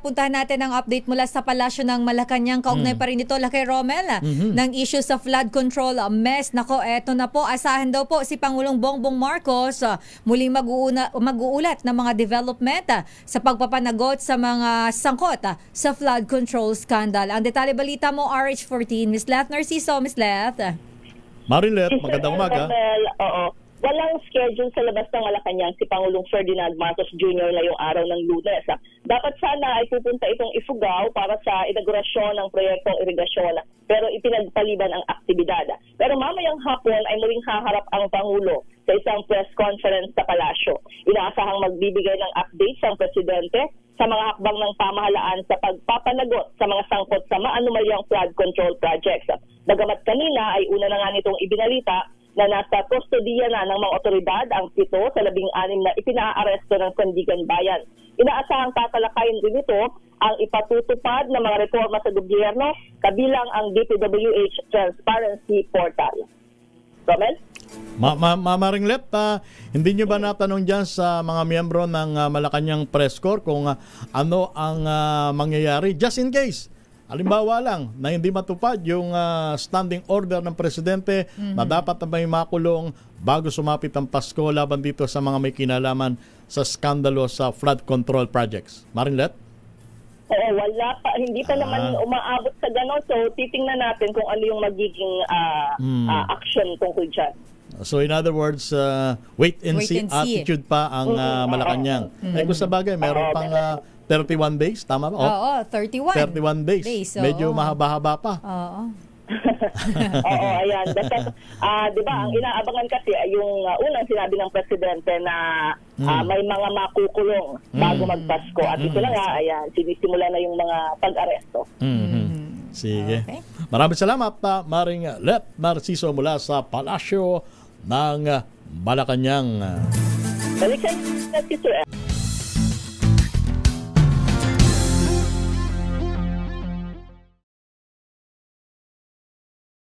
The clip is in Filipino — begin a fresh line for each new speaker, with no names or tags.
Puntahan natin ang update mula sa Palasyo ng Malacanang. Kaugnay pa rin ito, Lakay Romel, ng issue sa flood control mess. Nako, eto na po, asahan daw po si Pangulong Bongbong Marcos muling mag-uulat ng mga development sa pagpapanagot sa mga sangkot sa flood control scandal. Ang detalye balita mo, RH14, Ms. Leth Narciso. Ms. Leth.
Marilet, magandang umaga.
Oo. Walang schedule sa labas ng Malacanang si Pangulong Ferdinand Marcos Jr. ngayong araw ng Lunes. Dapat sana ay pupunta itong Ifugao para sa inaugurasyon ng proyektong irigasyon, pero ipinagpaliban ang aktibidad. Pero mamayang hapon ay muling haharap ang Pangulo sa isang press conference sa Palasyo. Inaasahang magbibigay ng updates ang Presidente sa mga hakbang ng pamahalaan sa pagpapanagot sa mga sangkot sa maanumalyang flood control projects. Bagamat kanina ay una na nga nitong ibinalita na nasa kustodiya na ng mga otoridad ang 7 sa 16 na ipinaaresto ng Sandigan Bayan. Inaasahang tatalakayin din ito ang ipatutupad ng mga reforma sa gobyerno kabilang ang DPWH Transparency Portal. Romel?
Maringlet, hindi nyo ba natanong dyan sa mga miyembro ng Malacanang Press Corps kung ano ang mangyayari just in case? Halimbawa lang na hindi matupad yung standing order ng Presidente na dapat na may makulong bago sumapit ang Pasko laban dito sa mga may kinalaman sa skandalo sa flood control projects. Marinlet?
Oo, wala pa. Hindi pa naman umaabot sa gano'n. So, titingnan natin kung ano yung magiging action tungkol dyan.
So in other words, wait and see attitude pa ang Malacanang. Kung sa bagay, meron pang 31 days, tama ba?
Oo, 31.
31 days. Medyo mahaba-haba pa.
Oo.
Oo, ayan. Di ba, ang inaabangan kasi ay yung unang sinabi ng Presidente na may mga makukulong bago magpasko. At ito na nga, ayan, sinisimula na yung mga pag-aresto.
Sige. Okay. Maraming salamat, Maring Leth Narciso mula sa Palasyo ng Malacanang.
Balik sa